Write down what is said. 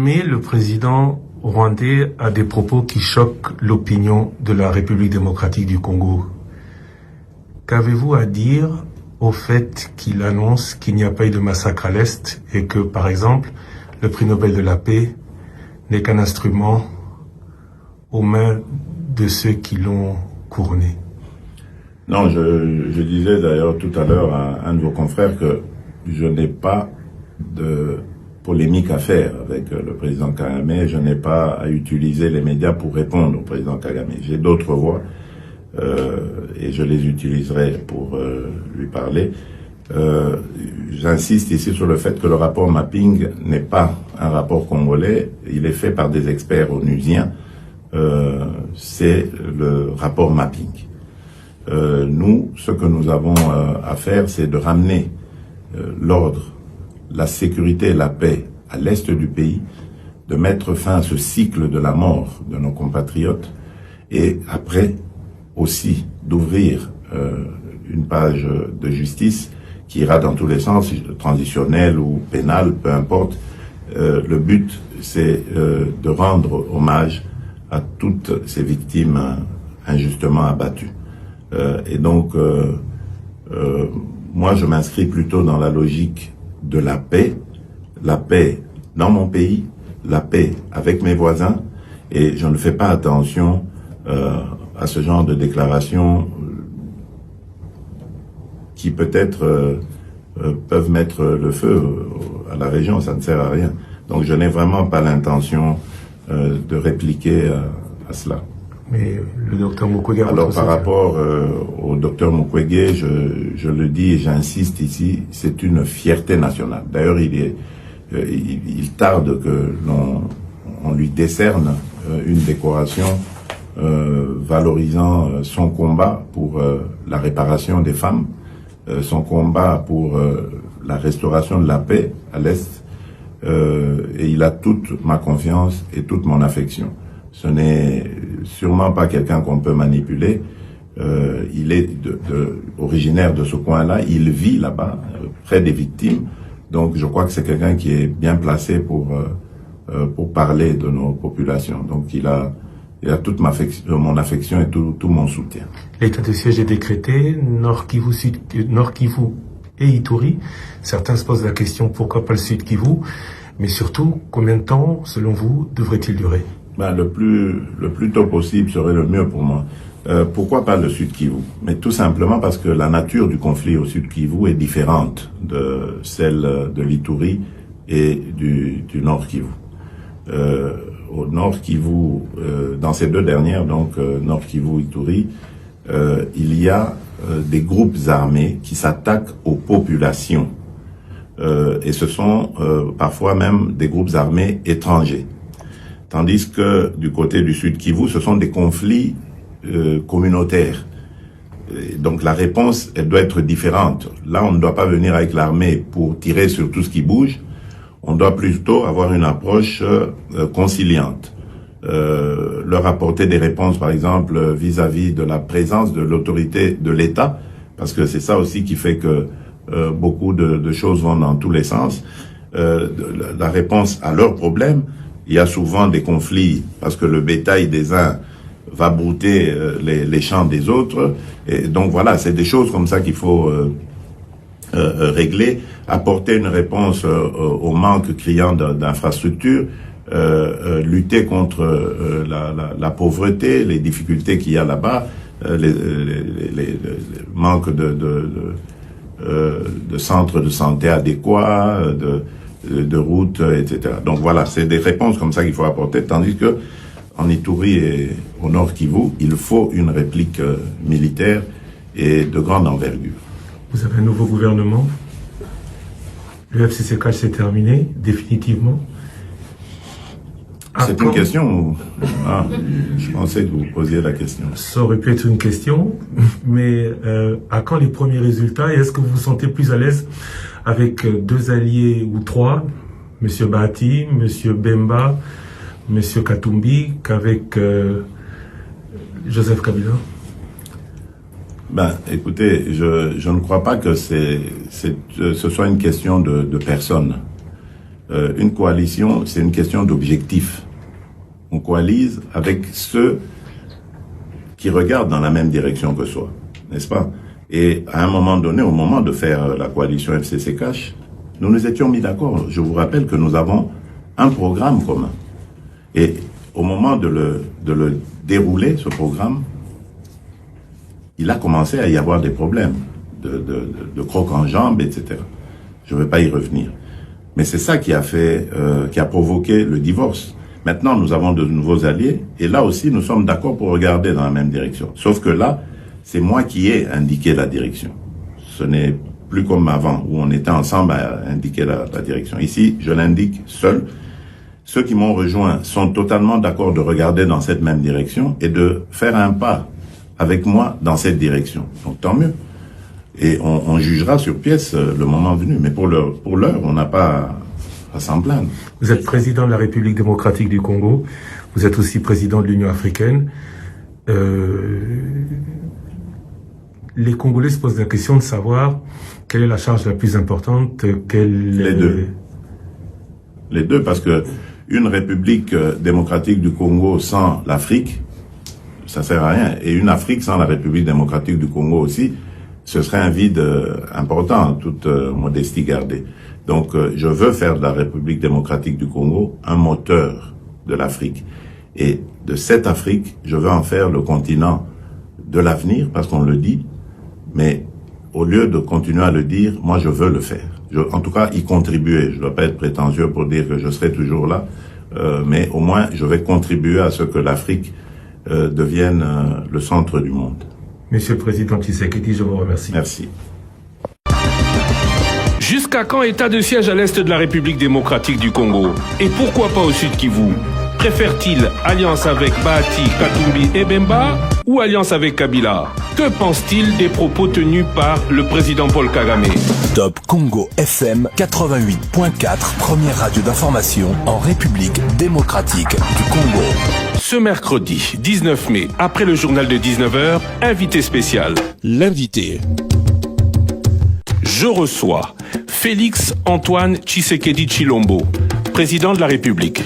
mai, le président rwandais a des propos qui choquent l'opinion de la République démocratique du Congo. Qu'avez-vous à dire au fait qu'il annonce qu'il n'y a pas eu de massacre à l'Est et que, par exemple, le prix Nobel de la paix n'est qu'un instrument aux mains de ceux qui l'ont couronné? Non, je disais d'ailleurs tout à l'heure à un de vos confrères que je n'ai pas de polémique à faire avec le président Kagame. Je n'ai pas à utiliser les médias pour répondre au président Kagame. J'ai d'autres voix et je les utiliserai pour lui parler. J'insiste ici sur le fait que le rapport mapping n'est pas un rapport congolais. Il est fait par des experts onusiens. C'est le rapport mapping. Nous, ce que nous avons à faire, c'est de ramener l'ordre, la sécurité et la paix à l'est du pays, de mettre fin à ce cycle de la mort de nos compatriotes et après aussi d'ouvrir une page de justice qui ira dans tous les sens, transitionnel ou pénal, peu importe. Le but, c'est de rendre hommage à toutes ces victimes injustement abattues. Et donc, moi, je m'inscris plutôt dans la logique de la paix dans mon pays, la paix avec mes voisins, et je ne fais pas attention à ce genre de déclarations qui peut-être peuvent mettre le feu à la région, ça ne sert à rien. Donc je n'ai vraiment pas l'intention de répliquer à cela. Mais le docteur Mukwege... Alors par rapport au docteur Mukwege, je le dis et j'insiste ici, c'est une fierté nationale. D'ailleurs, il tarde que l'on lui décerne une décoration valorisant son combat pour la réparation des femmes, son combat pour la restauration de la paix à l'Est, et il a toute ma confiance et toute mon affection. Ce n'est sûrement pas quelqu'un qu'on peut manipuler. Il est originaire de ce coin-là, il vit là-bas, près des victimes. Donc je crois que c'est quelqu'un qui est bien placé pour parler de nos populations. Donc il a toute mon affection et tout mon soutien. L'état de siège est décrété, Nord Kivu et Ituri. Certains se posent la question pourquoi pas le Sud Kivu, mais surtout combien de temps, selon vous, devrait-il durer? Le plus tôt possible serait le mieux pour moi. Pourquoi pas le Sud Kivu? Mais tout simplement parce que la nature du conflit au Sud Kivu est différente de celle de l'Ituri et du Nord Kivu. Au Nord Kivu, dans ces deux dernières, donc Nord Kivu, Ituri, il y a des groupes armés qui s'attaquent aux populations. Et ce sont parfois même des groupes armés étrangers. Tandis que du côté du Sud Kivu, ce sont des conflits communautaires. Et donc la réponse, elle doit être différente. Là, on ne doit pas venir avec l'armée pour tirer sur tout ce qui bouge. On doit plutôt avoir une approche conciliante. Leur apporter des réponses, par exemple, vis-à-vis de la présence de l'autorité de l'État, parce que c'est ça aussi qui fait que beaucoup de choses vont dans tous les sens. La réponse à leurs problèmes. Il y a souvent des conflits parce que le bétail des uns va brouter les champs des autres. Et donc voilà, c'est des choses comme ça qu'il faut régler, apporter une réponse au manque criant d'infrastructures, lutter contre la pauvreté, les difficultés qu'il y a là-bas, les manques de centres de santé adéquats, de routes, etc. Donc voilà, c'est des réponses comme ça qu'il faut apporter, tandis que en Ituri et au Nord Kivu, il faut une réplique militaire et de grande envergure. Vous avez un nouveau gouvernement. Le FCCK s'est terminé, définitivement. C'est une question. Je pensais que vous posiez la question. Ça aurait pu être une question, mais à quand les premiers résultats? Et est-ce que vous vous sentez plus à l'aise avec deux alliés ou trois, M. Bahati, M. Bemba, M. Katumbi, qu'avec Joseph Kabila? Écoutez, je ne crois pas que ce soit une question de personne. Une coalition, c'est une question d'objectif. On coalise avec ceux qui regardent dans la même direction que soi, n'est-ce pas? Et à un moment donné, au moment de faire la coalition FCC-Cash, nous nous étions mis d'accord. Je vous rappelle que nous avons un programme commun. Et au moment de le dérouler, ce programme, il a commencé à y avoir des problèmes de crocs en jambes, etc. Je ne vais pas y revenir. Mais c'est ça qui a provoqué le divorce. Maintenant, nous avons de nouveaux alliés, et là aussi, nous sommes d'accord pour regarder dans la même direction. Sauf que là, c'est moi qui ai indiqué la direction. Ce n'est plus comme avant, où on était ensemble à indiquer la direction. Ici, je l'indique seul. Ceux qui m'ont rejoint sont totalement d'accord de regarder dans cette même direction et de faire un pas avec moi dans cette direction. Donc tant mieux. Et on jugera sur pièce le moment venu. Mais pour l'heure, on n'a pas à s'en plaindre. Vous êtes président de la République démocratique du Congo. Vous êtes aussi président de l'Union africaine. Les Congolais se posent la question de savoir quelle est la charge la plus importante. Les deux, parce que une République démocratique du Congo sans l'Afrique, ça sert à rien. Et une Afrique sans la République démocratique du Congo aussi, ce serait un vide important, toute modestie gardée. Donc, je veux faire de la République démocratique du Congo un moteur de l'Afrique. Et de cette Afrique, je veux en faire le continent de l'avenir, parce qu'on le dit, mais au lieu de continuer à le dire, moi je veux le faire. En tout cas, y contribuer. Je ne dois pas être prétentieux pour dire que je serai toujours là, mais au moins je vais contribuer à ce que l'Afrique devienne le centre du monde. Monsieur le Président Tshisekedi, je vous remercie. Merci. Jusqu'à quand état de siège à l'est de la République démocratique du Congo? Et pourquoi pas au sud Kivu? Préfère-t-il alliance avec Bahati, Katumbi et Bemba ou alliance avec Kabila? Que pense-t-il des propos tenus par le président Paul Kagame? Top Congo FM 88.4, première radio d'information en République démocratique du Congo. Ce mercredi 19 mai, après le journal de 19h, invité spécial. L'invité. Je reçois Félix Antoine Tshisekedi Tshilombo, président de la République.